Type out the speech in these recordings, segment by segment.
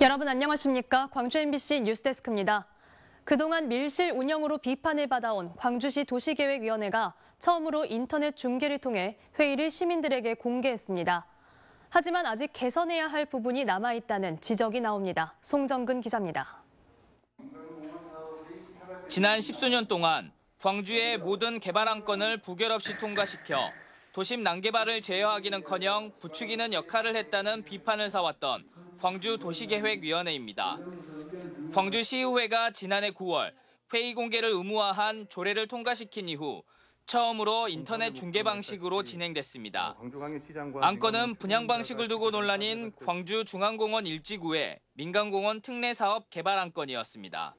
여러분 안녕하십니까? 광주 MBC 뉴스데스크입니다. 그동안 밀실 운영으로 비판을 받아온 광주시 도시계획위원회가 처음으로 인터넷 중계를 통해 회의를 시민들에게 공개했습니다. 하지만 아직 개선해야 할 부분이 남아있다는 지적이 나옵니다. 송정근 기자입니다. 지난 10수년 동안 광주의 모든 개발 안건을 부결 없이 통과시켜 도심 난개발을 제어하기는커녕 부추기는 역할을 했다는 비판을 사왔던 광주 도시계획위원회입니다. 광주시의회가 지난해 9월 회의 공개를 의무화한 조례를 통과시킨 이후 처음으로 인터넷 중계 방식으로 진행됐습니다. 안건은 분양 방식을 두고 논란인 광주 중앙공원 일지구의 민간공원 특례 사업 개발 안건이었습니다.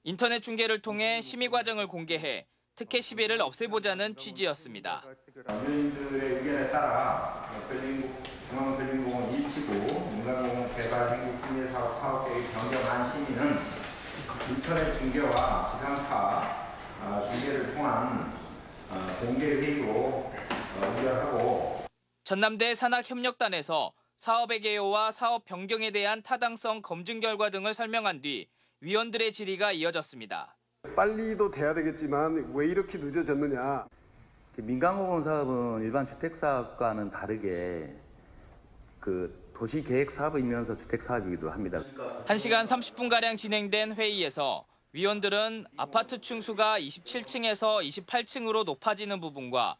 인터넷 중계를 통해 심의 과정을 공개해 특혜 시비를 없애보자는 취지였습니다. 민주인들의 의견에 따라 중앙변림공원 일지구 민간공원 개발 행국 특례 사업 계획 변경안 심의는 인터넷 중계와 지상파 중계를 통한 공개 회의로 의결하고 전남대 산학협력단에서 사업의 개요와 사업 변경에 대한 타당성 검증 결과 등을 설명한 뒤 위원들의 질의가 이어졌습니다. 빨리도 돼야 되겠지만 왜 이렇게 늦어졌느냐. 민간공원 사업은 일반 주택사업과는 다르게 도시계획 사업이면서 주택사업이기도 합니다. 1시간 30분가량 진행된 회의에서 위원들은 아파트 층수가 27층에서 28층으로 높아지는 부분과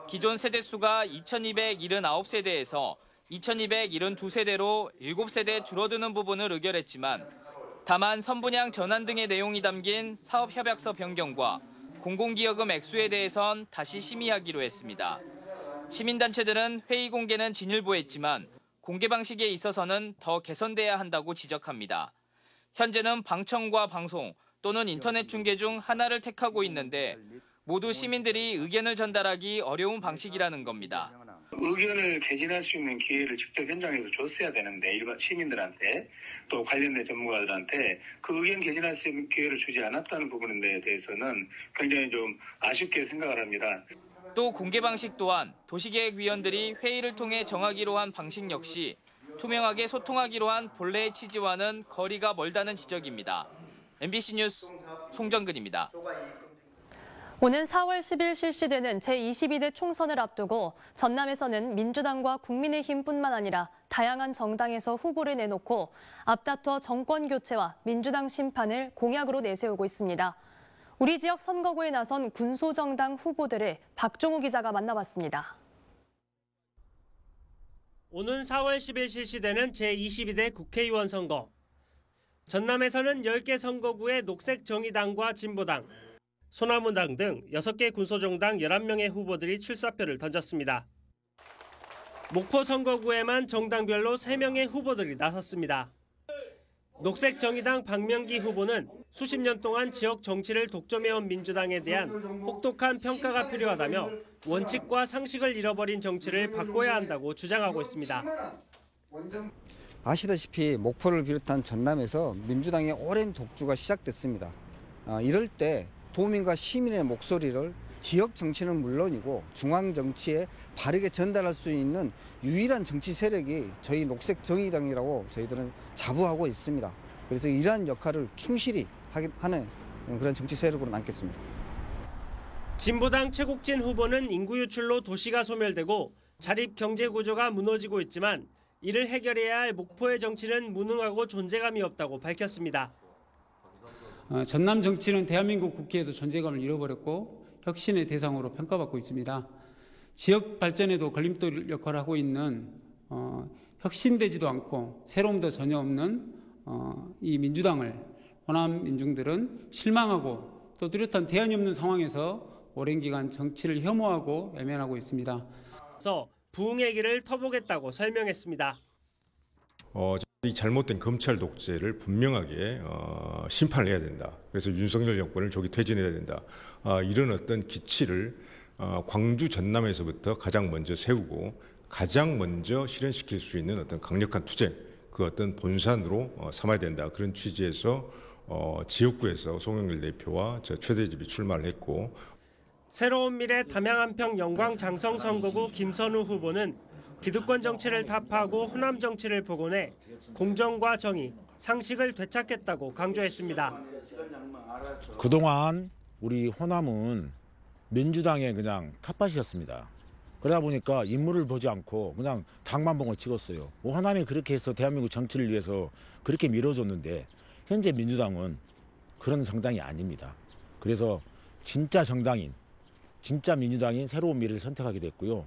기존 세대수가 2279세대에서 2272세대로 7세대 줄어드는 부분을 의결했지만 다만 선분양 전환 등의 내용이 담긴 사업협약서 변경과 공공기여금 액수에 대해선 다시 심의하기로 했습니다. 시민단체들은 회의 공개는 진일보했지만 공개 방식에 있어서는 더 개선돼야 한다고 지적합니다. 현재는 방청과 방송 또는 인터넷 중계 중 하나를 택하고 있는데 모두 시민들이 의견을 전달하기 어려운 방식이라는 겁니다. 의견을 개진할 수 있는 기회를 직접 현장에서 줬어야 되는데 일반 시민들한테 또 관련된 전문가들한테 그 의견 개진할 수 있는 기회를 주지 않았다는 부분에 대해서는 굉장히 좀 아쉽게 생각을 합니다. 또 공개 방식 또한 도시계획위원들이 회의를 통해 정하기로 한 방식 역시 투명하게 소통하기로 한 본래의 취지와는 거리가 멀다는 지적입니다. MBC 뉴스 송정근입니다. 오는 4월 10일 실시되는 제22대 총선을 앞두고 전남에서는 민주당과 국민의힘뿐만 아니라 다양한 정당에서 후보를 내놓고 앞다퉈 정권 교체와 민주당 심판을 공약으로 내세우고 있습니다. 우리 지역 선거구에 나선 군소정당 후보들을 박종우 기자가 만나봤습니다. 오는 4월 10일 실시되는 제22대 국회의원 선거. 전남에서는 10개 선거구의 녹색정의당과 진보당, 소나무당 등 6개 군소정당 11명의 후보들이 출사표를 던졌습니다. 목포 선거구에만 정당별로 3명의 후보들이 나섰습니다. 녹색정의당 박명기 후보는 수십 년 동안 지역 정치를 독점해온 민주당에 대한 혹독한 평가가 필요하다며 원칙과 상식을 잃어버린 정치를 바꿔야 한다고 주장하고 있습니다. 아시다시피 목포를 비롯한 전남에서 민주당의 오랜 독주가 시작됐습니다. 이럴 때 도민과 시민의 목소리를 지역 정치는 물론이고 중앙 정치에 바르게 전달할 수 있는 유일한 정치 세력이 저희 녹색정의당이라고 저희들은 자부하고 있습니다. 그래서 이러한 역할을 충실히 하는 그런 정치 세력으로 남겠습니다. 진보당 최국진 후보는 인구 유출로 도시가 소멸되고 자립 경제 구조가 무너지고 있지만 이를 해결해야 할 목포의 정치는 무능하고 존재감이 없다고 밝혔습니다. 전남 정치는 대한민국 국회에서 존재감을 잃어버렸고 혁신의 대상으로 평가받고 있습니다. 지역 발전에도 걸림돌 역할을 하고 있는 혁신되지도 않고 새로움도 전혀 없는 이 민주당을 호남 민중들은 실망하고 또 뚜렷한 대안이 없는 상황에서 오랜 기간 정치를 혐오하고 외면하고 있습니다. 그래서 부흥의 길을 터보겠다고 설명했습니다. 이 잘못된 검찰 독재를 분명하게 심판을 해야 된다. 그래서 윤석열 정권을 조기 퇴진해야 된다. 이런 어떤 기치를 광주 전남에서부터 가장 먼저 세우고 가장 먼저 실현시킬 수 있는 어떤 강력한 투쟁, 그 어떤 본산으로 삼아야 된다. 그런 취지에서 지역구에서 송영길 대표와 저 최대집이 출마를 했고 새로운 미래 담양한평 영광 장성 선거구 김선우 후보는 기득권 정치를 타파하고 호남 정치를 복원해 공정과 정의, 상식을 되찾겠다고 강조했습니다. 그동안 우리 호남은 민주당의 그냥 텃밭이었습니다. 그러다 보니까 인물을 보지 않고 그냥 당만 보고 찍었어요. 호남이 그렇게 해서 대한민국 정치를 위해서 그렇게 밀어줬는데 현재 민주당은 그런 정당이 아닙니다. 그래서 진짜 정당인, 진짜 민주당인 새로운 미래를 선택하게 됐고요.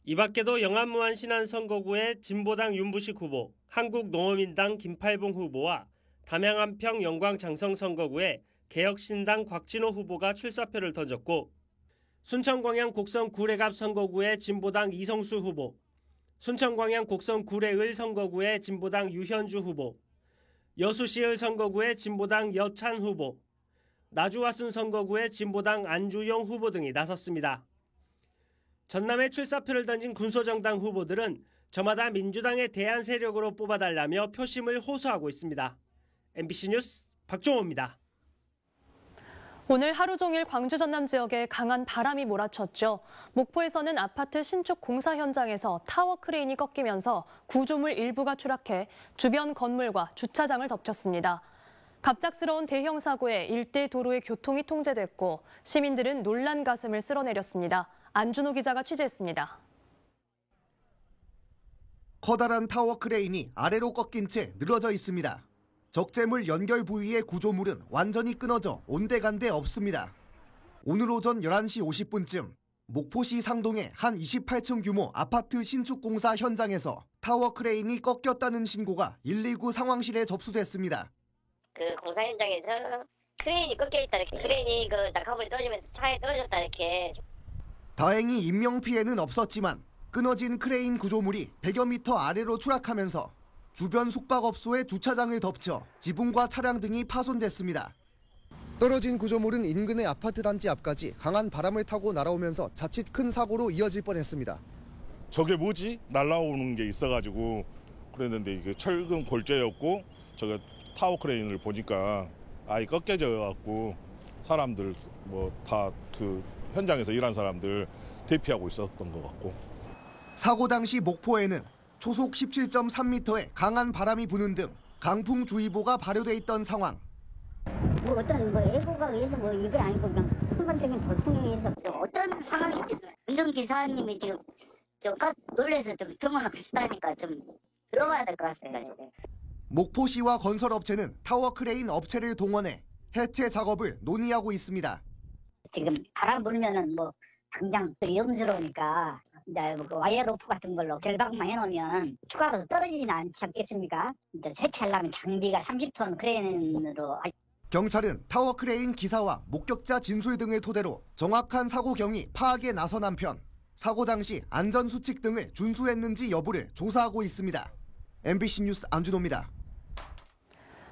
이 밖에도 영암무안 신안 선거구의 진보당 윤부식 후보, 한국농어민당 김팔봉 후보와 담양 한평 영광 장성 선거구에 개혁신당 곽진호 후보가 출사표를 던졌고 순천광양 곡성 구례갑 선거구의 진보당 이성수 후보, 순천광양 곡성 구례을 선거구의 진보당 유현주 후보, 여수시을 선거구의 진보당 여찬 후보, 나주화순 선거구의 진보당 안주용 후보 등이 나섰습니다. 전남에 출사표를 던진 군소정당 후보들은 저마다 민주당의 대안 세력으로 뽑아달라며 표심을 호소하고 있습니다. MBC 뉴스 박종호입니다. 오늘 하루 종일 광주 전남 지역에 강한 바람이 몰아쳤죠. 목포에서는 아파트 신축 공사 현장에서 타워 크레인이 꺾이면서 구조물 일부가 추락해 주변 건물과 주차장을 덮쳤습니다. 갑작스러운 대형 사고에 일대 도로의 교통이 통제됐고 시민들은 놀란 가슴을 쓸어내렸습니다. 안준호 기자가 취재했습니다. 커다란 타워 크레인이 아래로 꺾인 채 늘어져 있습니다. 적재물 연결 부위의 구조물은 완전히 끊어져 온데간데 없습니다. 오늘 오전 11시 50분쯤 목포시 상동의 한 28층 규모 아파트 신축 공사 현장에서 타워 크레인이 꺾였다는 신고가 119 상황실에 접수됐습니다. 그 공사 현장에서 크레인이 꺾여있다, 이렇게 크레인이 그 낙하물이 떨어지면서 차에 떨어졌다 이렇게. 다행히 인명피해는 없었지만 끊어진 크레인 구조물이 100여 미터 아래로 추락하면서 주변 숙박업소의 주차장을 덮쳐 지붕과 차량 등이 파손됐습니다. 떨어진 구조물은 인근의 아파트 단지 앞까지 강한 바람을 타고 날아오면서 자칫 큰 사고로 이어질 뻔했습니다. 저게 뭐지? 날아오는 게 있어가지고 그랬는데 이게 철근 골재였고 저게 타워 크레인을 보니까 아예 꺾여져갖고 사람들 뭐 다 그 현장에서 일한 사람들 대피하고 있었던 것 같고. 사고 당시 목포에는 초속 17.3m의 강한 바람이 부는 등 강풍주의보가 발효돼 있던 상황. 뭐 어떤 예보가 의해서 뭐 이게 아니고 그냥 순간적인 돌풍에 의해서 어떤 상황인지 운전기사님이 지금 좀 놀래서 좀 병원을 가시다니까 좀 들어봐야 될 것 같습니다. 지금. 목포시와 건설업체는 타워 크레인 업체를 동원해 해체 작업을 논의하고 있습니다. 지금 바람 불면은 뭐 당장 또 위험스러우니까 이제 뭐 와이어 로프 같은 걸로 결박만 해놓으면 추가로 떨어지지는 않지 않겠습니까? 이제 세차하려면 장비가 30톤 크레인으로. 경찰은 타워 크레인 기사와 목격자 진술 등을 토대로 정확한 사고 경위 파악에 나선 한편 사고 당시 안전수칙 등을 준수했는지 여부를 조사하고 있습니다. MBC 뉴스 안준호입니다.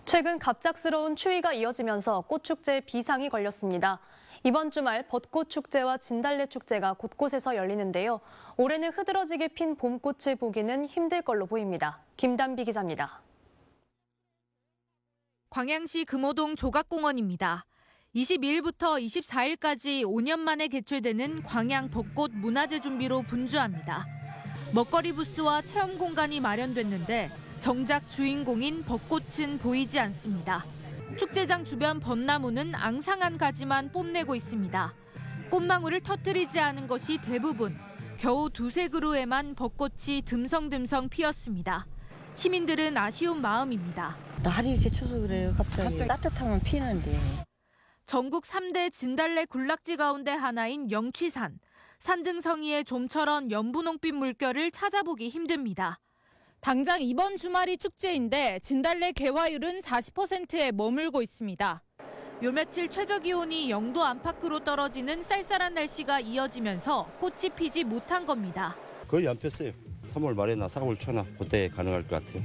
최근 갑작스러운 추위가 이어지면서 꽃축제에 비상이 걸렸습니다. 이번 주말 벚꽃축제와 진달래축제가 곳곳에서 열리는데요. 올해는 흐드러지게 핀 봄꽃을 보기는 힘들 걸로 보입니다. 김단비 기자입니다. 광양시 금호동 조각공원입니다. 22일부터 24일까지 5년 만에 개최되는 광양 벚꽃 문화제 준비로 분주합니다. 먹거리 부스와 체험 공간이 마련됐는데 정작 주인공인 벚꽃은 보이지 않습니다. 축제장 주변 벚나무는 앙상한 가지만 뽐내고 있습니다. 꽃망울을 터뜨리지 않은 것이 대부분, 겨우 두세 그루에만 벚꽃이 듬성듬성 피었습니다. 시민들은 아쉬운 마음입니다. 날이 이렇게 추워서 그래요. 갑자기 따뜻하면 피는데. 전국 3대 진달래 군락지 가운데 하나인 영취산. 산등성이의 좀처럼 연분홍빛 물결을 찾아보기 힘듭니다. 당장 이번 주말이 축제인데 진달래 개화율은 40%에 머물고 있습니다. 요 며칠 최저기온이 0도 안팎으로 떨어지는 쌀쌀한 날씨가 이어지면서 꽃이 피지 못한 겁니다. 거의 안 폈어요. 3월 말이나 4월 초나 그때 가능할 것 같아요.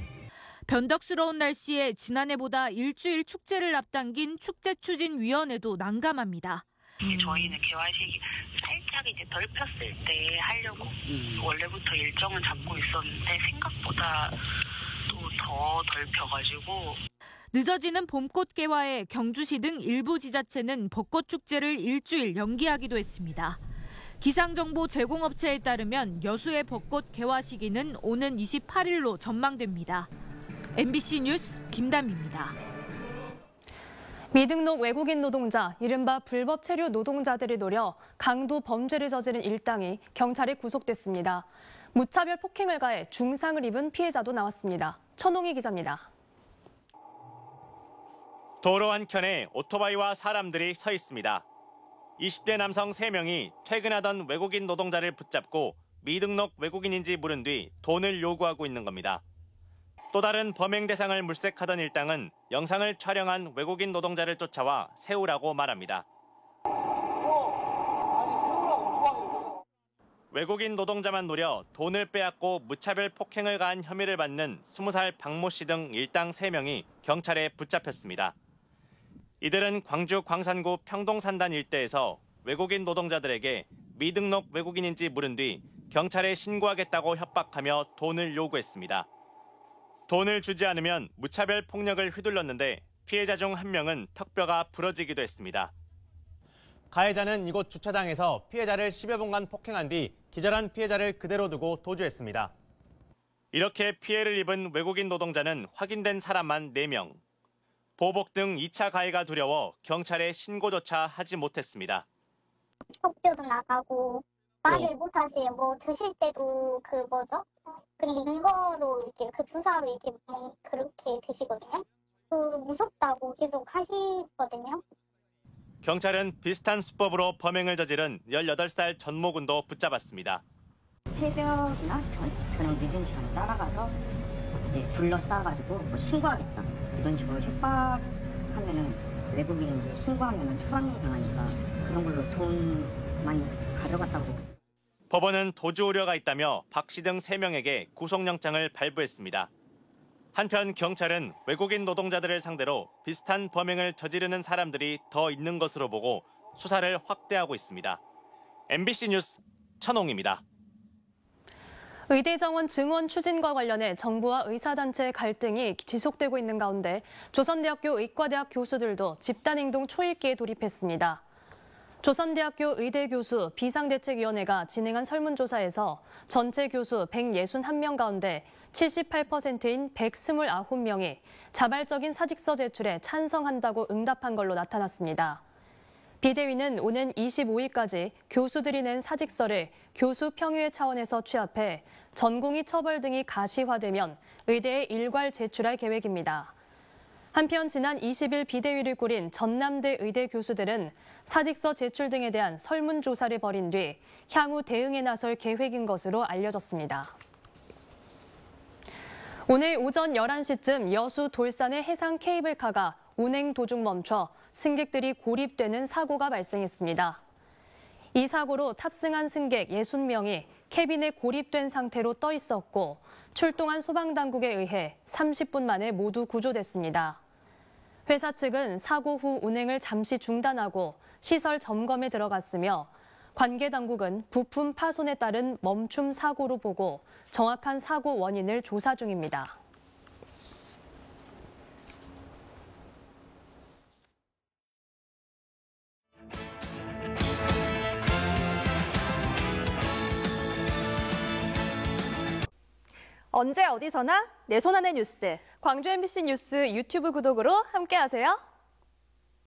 변덕스러운 날씨에 지난해보다 일주일 축제를 앞당긴 축제추진위원회도 난감합니다. 저희는 개화식이 살짝 이제 덜 폈을 때 하려고 원래부터 일정은 잡고 있었는데 생각보다 또 더 덜 펴가지고. 늦어지는 봄꽃 개화에 경주시 등 일부 지자체는 벚꽃 축제를 일주일 연기하기도 했습니다. 기상정보 제공업체에 따르면 여수의 벚꽃 개화 시기는 오는 28일로 전망됩니다. MBC 뉴스 김담입니다. 미등록 외국인 노동자, 이른바 불법 체류 노동자들을 노려 강도 범죄를 저지른 일당이 경찰에 구속됐습니다. 무차별 폭행을 가해 중상을 입은 피해자도 나왔습니다. 천홍희 기자입니다. 도로 한켠에 오토바이와 사람들이 서 있습니다. 20대 남성 3명이 퇴근하던 외국인 노동자를 붙잡고 미등록 외국인인지 물은 뒤 돈을 요구하고 있는 겁니다. 또 다른 범행 대상을 물색하던 일당은 영상을 촬영한 외국인 노동자를 쫓아와 세우라고 말합니다. 외국인 노동자만 노려 돈을 빼앗고 무차별 폭행을 가한 혐의를 받는 20살 박모 씨 등 일당 3명이 경찰에 붙잡혔습니다. 이들은 광주 광산구 평동산단 일대에서 외국인 노동자들에게 미등록 외국인인지 물은 뒤 경찰에 신고하겠다고 협박하며 돈을 요구했습니다. 돈을 주지 않으면 무차별 폭력을 휘둘렀는데 피해자 중 한 명은 턱뼈가 부러지기도 했습니다. 가해자는 이곳 주차장에서 피해자를 10여 분간 폭행한 뒤 기절한 피해자를 그대로 두고 도주했습니다. 이렇게 피해를 입은 외국인 노동자는 확인된 사람만 4명. 보복 등 2차 가해가 두려워 경찰에 신고조차 하지 못했습니다. 턱뼈도 나가고 말을 못하세요. 뭐 드실 때도 그 링거로 이렇게 그 주사로 이렇게 그렇게 드시거든요. 무섭다고 계속 하시거든요. 경찰은 비슷한 수법으로 범행을 저지른 18살 전모군도 붙잡았습니다. 새벽이나 저녁 늦은 시간에 따라가서 이제 둘러싸가지고 뭐 신고하겠다 이런 식으로 협박하면은 외국인인지 신고하면은 추방당하니까 그런 걸로 돈 많이 가져갔다고. 법원은 도주 우려가 있다며 박 씨 등 3명에게 구속영장을 발부했습니다. 한편 경찰은 외국인 노동자들을 상대로 비슷한 범행을 저지르는 사람들이 더 있는 것으로 보고 수사를 확대하고 있습니다. MBC 뉴스 천홍입니다. 의대 정원 증원 추진과 관련해 정부와 의사단체의 갈등이 지속되고 있는 가운데 조선대학교 의과대학 교수들도 집단행동 초읽기에 돌입했습니다. 조선대학교 의대교수 비상대책위원회가 진행한 설문조사에서 전체 교수 161명 가운데 78%인 129명이 자발적인 사직서 제출에 찬성한다고 응답한 걸로 나타났습니다. 비대위는 오는 25일까지 교수들이 낸 사직서를 교수 평의회 차원에서 취합해 전공의 처벌 등이 가시화되면 의대에 일괄 제출할 계획입니다. 한편 지난 20일 비대위를 꾸린 전남대 의대 교수들은 사직서 제출 등에 대한 설문조사를 벌인 뒤 향후 대응에 나설 계획인 것으로 알려졌습니다. 오늘 오전 11시쯤 여수 돌산의 해상 케이블카가 운행 도중 멈춰 승객들이 고립되는 사고가 발생했습니다. 이 사고로 탑승한 승객 60명이 캐빈에 고립된 상태로 떠 있었고 출동한 소방당국에 의해 30분 만에 모두 구조됐습니다. 회사 측은 사고 후 운행을 잠시 중단하고 시설 점검에 들어갔으며 관계 당국은 부품 파손에 따른 멈춤 사고로 보고 정확한 사고 원인을 조사 중입니다. 언제 어디서나 내 손 안의 뉴스. 광주 MBC 뉴스 유튜브 구독으로 함께하세요.